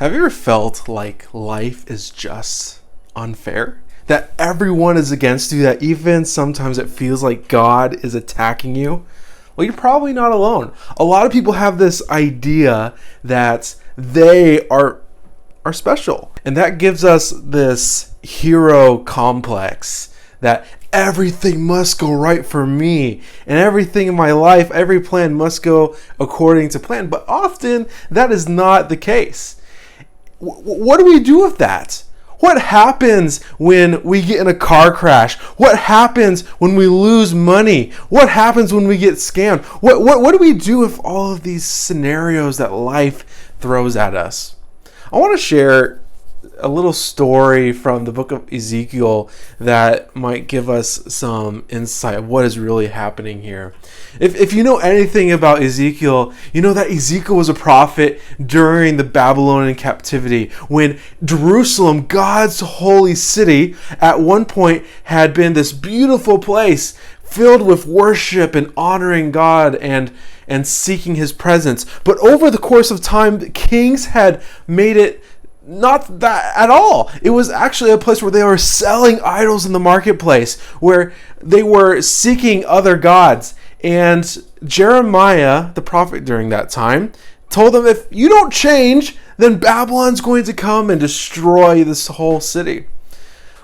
Have you ever felt like life is just unfair? That everyone is against you, that even sometimes it feels like God is attacking you? Well, you're probably not alone. A lot of people have this idea that they are special. And that gives us this hero complex that everything must go right for me and everything in my life, every plan must go according to plan. But often that is not the case. What do we do with that? What happens when we get in a car crash? What happens when we lose money? What happens when we get scammed? What do we do with all of these scenarios that life throws at us? I want to share a little story from the book of Ezekiel that might give us some insight of what is really happening here. If you know anything about Ezekiel, you know that Ezekiel was a prophet during the Babylonian captivity when Jerusalem, God's holy city, at one point had been this beautiful place filled with worship and honoring God and seeking his presence. But over the course of time, the kings had made it not that at all. It was actually a place where they were selling idols in the marketplace, where they were seeking other gods. And Jeremiah, the prophet during that time, told them, if you don't change, then Babylon's going to come and destroy this whole city.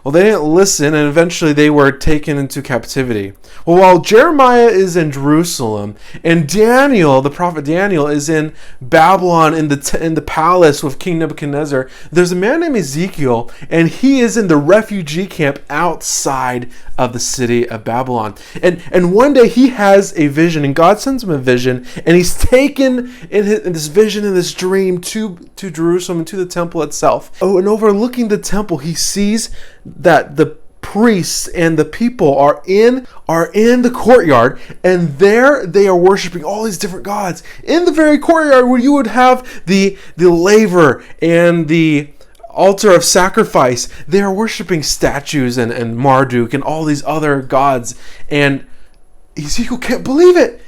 Well, they didn't listen, and eventually they were taken into captivity. Well, while Jeremiah is in Jerusalem, and Daniel, the prophet Daniel, is in Babylon in the palace with King Nebuchadnezzar, there's a man named Ezekiel, and he is in the refugee camp outside of the city of Babylon. And one day he has a vision, and God sends him a vision, and he's taken in this vision, in this dream, to Jerusalem and to the temple itself. Oh, and overlooking the temple, he sees that the priests and the people are in the courtyard, and there they are worshiping all these different gods in the very courtyard where you would have the laver and the altar of sacrifice. They are worshiping statues and Marduk and all these other gods, and Ezekiel can't believe it.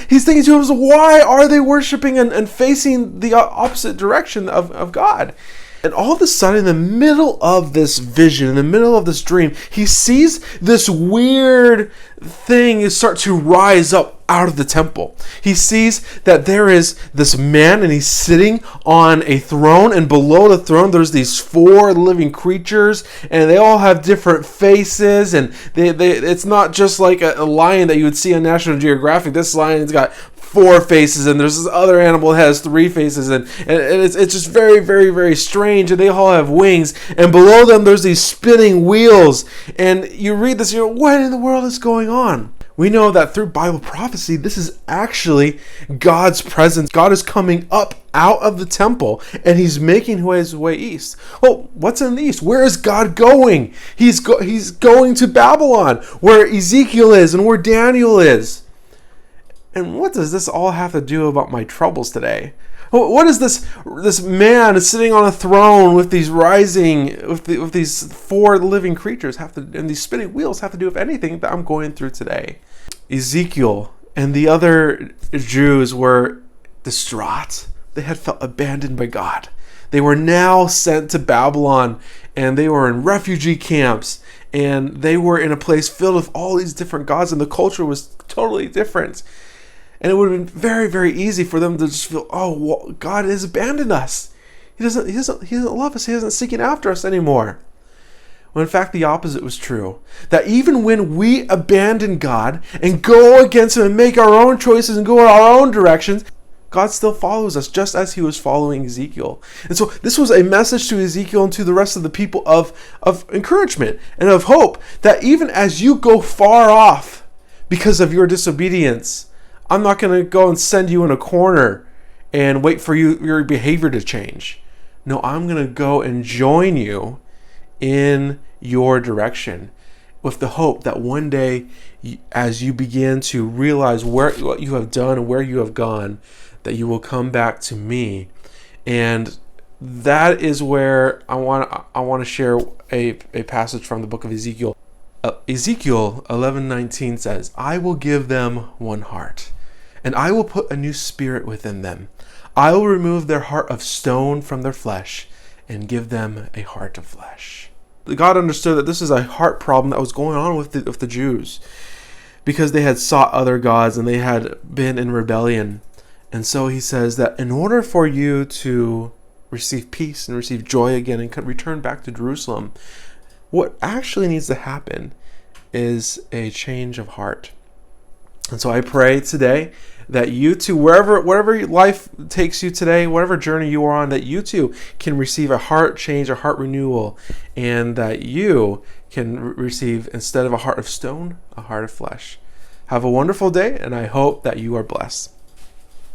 He's thinking to himself, why are they worshiping and facing the opposite direction of God? And all of a sudden, in the middle of this vision, in the middle of this dream, he sees this weird thing start to rise up out of the temple. He sees that there is this man, and he's sitting on a throne, and below the throne there's these 4 living creatures, and they all have different faces, and it's not just like a lion that you would see on National Geographic. This lion's got 4 faces, and there's this other animal that has 3 faces, and it's just very, very, very strange, and they all have wings, and below them there's these spinning wheels, and you read this, what in the world is going on? We know that through Bible prophecy, this is actually God's presence. God is coming up out of the temple, and he's making his way east. Well, what's in the east? Where is God going? He's going to Babylon, where Ezekiel is and where Daniel is. And what does this all have to do about my troubles today? What is this man sitting on a throne with these with these 4 living creatures and these spinning wheels have to do with anything that I'm going through today? Ezekiel and the other Jews were distraught. They had felt abandoned by God. They were now sent to Babylon, and they were in refugee camps, and they were in a place filled with all these different gods, and the culture was totally different. And it would have been very, very easy for them to just feel, well, God has abandoned us. He doesn't love us. He isn't seeking after us anymore. When in fact the opposite was true. That even when we abandon God and go against him and make our own choices and go in our own directions, God still follows us, just as he was following Ezekiel. And so this was a message to Ezekiel and to the rest of the people of encouragement and of hope, that even as you go far off because of your disobedience, I'm not going to go and send you in a corner and wait for your behavior to change. No, I'm going to go and join you in your direction, with the hope that one day, as you begin to realize what you have done and where you have gone, that you will come back to me. And that is where I want to share a passage from the book of Ezekiel. Ezekiel 11:19 says, I will give them one heart, and I will put a new spirit within them. I will remove their heart of stone from their flesh and give them a heart of flesh. God understood that this is a heart problem that was going on with the Jews, because they had sought other gods and they had been in rebellion. And so he says that in order for you to receive peace and receive joy again and return back to Jerusalem, what actually needs to happen is a change of heart. And so I pray today that you too, wherever life takes you today, whatever journey you are on, that you too can receive a heart change, a heart renewal, and that you can receive, instead of a heart of stone, a heart of flesh. Have a wonderful day, and I hope that you are blessed.